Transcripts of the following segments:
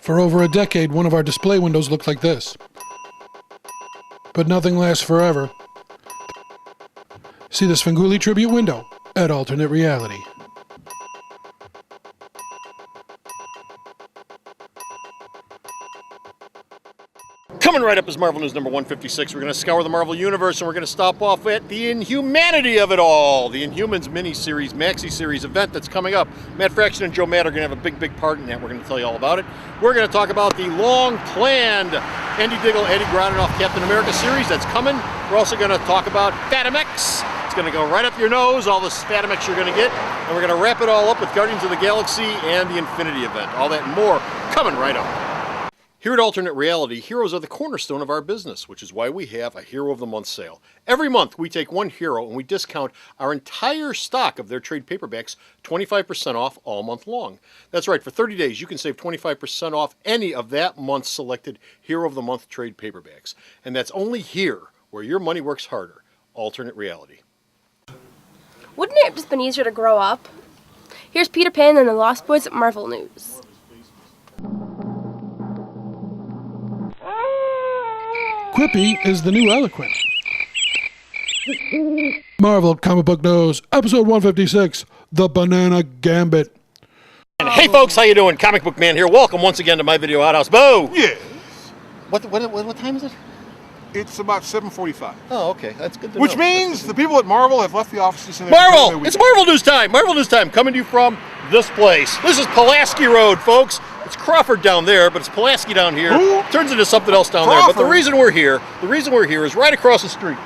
For over a decade, one of our display windows looked like this. But nothing lasts forever. See the Svengoolie tribute window at Alternate Reality. Coming right up is Marvel News number 156. We're going to scour the Marvel Universe, and we're going to stop off at the inhumanity of it all. The Inhumans mini-series, maxi-series event that's coming up. Matt Fraction and Joe Matt are going to have a big part in that. We're going to tell you all about it. We're going to talk about the long-planned Andy Diggle, Eddie Grodinoff Captain America series that's coming. We're also going to talk about Fatamex. It's going to go right up your nose, all the Fatamex you're going to get. And we're going to wrap it all up with Guardians of the Galaxy and the Infinity event. All that and more coming right up. Here at Alternate Reality, heroes are the cornerstone of our business, which is why we have a Hero of the Month sale. Every month, we take one hero and we discount our entire stock of their trade paperbacks 25% off all month long. That's right, for 30 days, you can save 25% off any of that month's selected Hero of the Month trade paperbacks. And that's only here, where your money works harder. Alternate Reality. Wouldn't it have just been easier to grow up? Here's Peter Pan and the Lost Boys at Marvel News. Quippy is the new eloquent. Marvel Comic Book News, episode 156, The Banana Gambit. And hey folks, how you doing? Comic Book Man here. Welcome once again to my video outhouse. Boo! Yes. What time is it? It's about 7:45. Oh, okay. That's good to know. Which means the people at Marvel have left the offices and Marvel! It's Marvel News time! Marvel News time, coming to you from this place. This is Pulaski Road, folks. It's Crawford down there, but it's Pulaski down here. Who? Turns into something else down there. But the reason we're here is right across the street.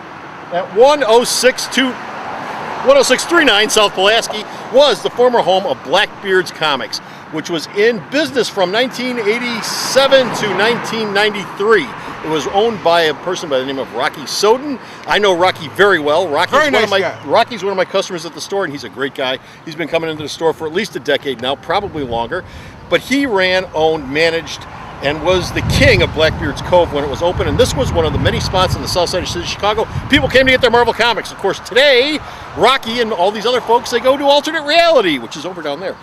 At 10639 South Pulaski was the former home of Blackbeard's Comics, which was in business from 1987 to 1993. It was owned by a person by the name of Rocky Soden. I know Rocky very well. Rocky's one of my customers at the store, and he's a great guy. He's been coming into the store for at least a decade now, probably longer. But he ran, owned, managed, and was the king of Blackbeard's Cove when it was open. And this was one of the many spots in the south side of the city of Chicago. People came to get their Marvel Comics. Of course, today, Rocky and all these other folks, they go to Alternate Reality, which is over down there.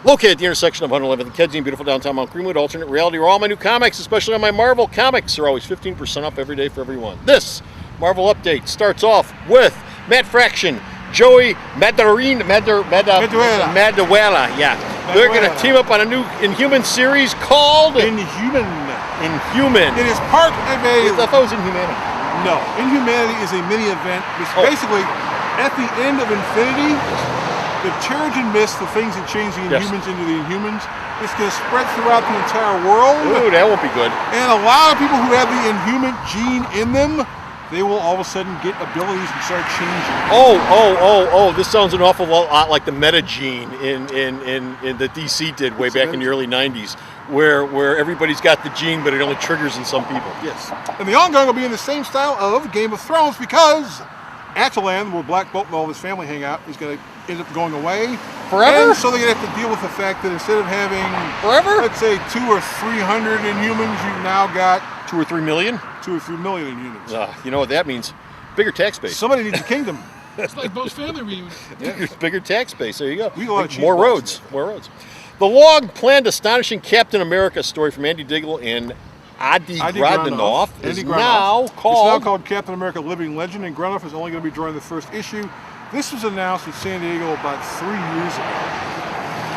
Located at the intersection of 111th and Kedzie in beautiful downtown Mount Greenwood, Alternate Reality, where all my new comics, especially on my Marvel Comics, are always 15% off every day for everyone. This Marvel Update starts off with Matt Fraction, Joey Maduela. Yeah. They're going to team up on a new Inhuman series called Inhuman. It is part of I thought it was Inhumanity. No, Inhumanity is a mini event. It's basically at the end of Infinity. The Terrigen Mist, the things that change the Inhumans into the Inhumans, it's going to spread throughout the entire world. Ooh, that won't be good. And a lot of people who have the Inhuman gene in them, they will all of a sudden get abilities and start changing. Oh, this sounds an awful lot like the meta gene in that DC did way back in the early 90s, where everybody's got the gene, but it only triggers in some people. Yes. And the ongoing will be in the same style of Game of Thrones because Atalan, where Black Bolt and all of his family hang out, is going to end up going away. Forever? And so they're going to have to deal with the fact that instead of having, let's say, 200 or 300 Inhumans, you've now got 2 or 3 million? 2 or 3 million Inhumans. You know what that means? Bigger tax base. Somebody needs a kingdom. It's like Bo's family reunion. Bigger tax base. There you go. We got More roads. The long-planned astonishing Captain America story from Andy Diggle and Adi Grodinoff is now called Captain America Living Legend, and Grodinoff is only going to be drawing the first issue. This was announced in San Diego about 3 years ago.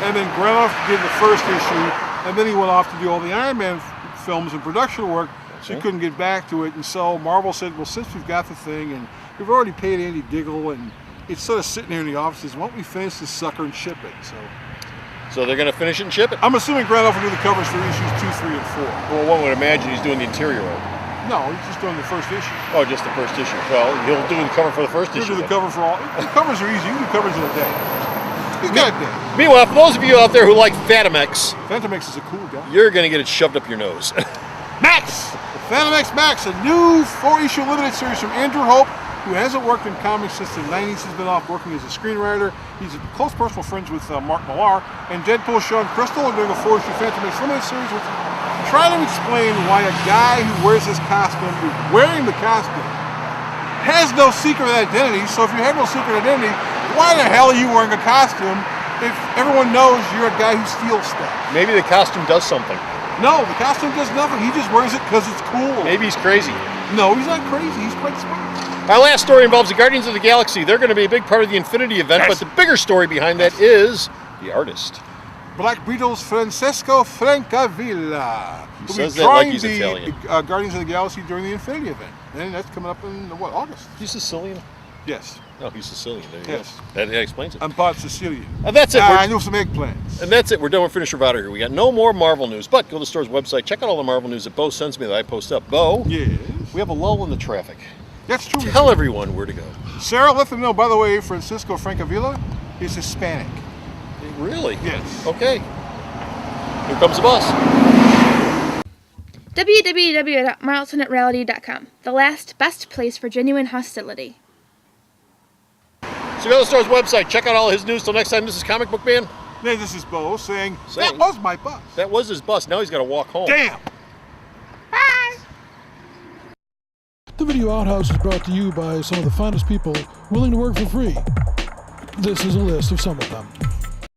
And then Grodinoff did the first issue, and then he went off to do all the Iron Man films and production work, so he couldn't get back to it. And so Marvel said, well, since we've got the thing, and we've already paid Andy Diggle, and it's sort of sitting here in the offices, why don't we finish this sucker and ship it? So they're going to finish it and ship it? I'm assuming Grodinoff will do the covers for issues 2, 3, and 4. Well, one would imagine he's doing the interior of it. No, he's just doing the first issue. Oh, just the first issue. Well, he'll do the cover for the first issue. He'll do the cover for all. The covers are easy. You can do covers in a day. He's got a day. Meanwhile, for those of you out there who like Fatamex, Fatamex is a cool guy. You're going to get it shoved up your nose. Max! Fatamex Max, a new 4-issue limited series from Andrew Hope, who hasn't worked in comics since the 90s. He's been off working as a screenwriter. He's close personal friends with Mark Millar. And Deadpool Sean Crystal are doing a 4-issue Fatamex limited series with trying to explain why a guy who wears this costume, who's wearing the costume, has no secret identity. So if you have no secret identity, why the hell are you wearing a costume if everyone knows you're a guy who steals stuff? Maybe the costume does something. No, the costume does nothing. He just wears it because it's cool. Maybe he's crazy. No, he's not crazy. He's quite smart. Our last story involves the Guardians of the Galaxy. They're going to be a big part of the Infinity event, Yes. but the bigger story behind that is the artist. Black Beetle's Francesco Francavilla. He will be says that like drawing he's the Italian. Guardians of the Galaxy during the Infinity event. And that's coming up in, August? He's Sicilian? Yes. No, he's Sicilian. There you Yes. go. That explains it. I'm part Sicilian. And that's it. I know some eggplants. And that's it. We're done with Finisher Vouter here. We got no more Marvel news, but go to the store's website. Check out all the Marvel news that Bo sends me that I post up. Bo, Yes. we have a lull in the traffic. That's true. Tell everyone where to go. Sarah, let them know, by the way, Francisco Francavilla is Hispanic. Really? Yes. Okay. Here comes the bus. www.milestonetrality.com, the last best place for genuine hostility. So go to the store's website. Check out all his news. Till next time, this is Comic Book Man. Hey, this is Bo saying, Saying. that was my bus. That was his bus. Now he's got to walk home. Damn. The Video Outhouse is brought to you by some of the finest people willing to work for free. This is a list of some of them.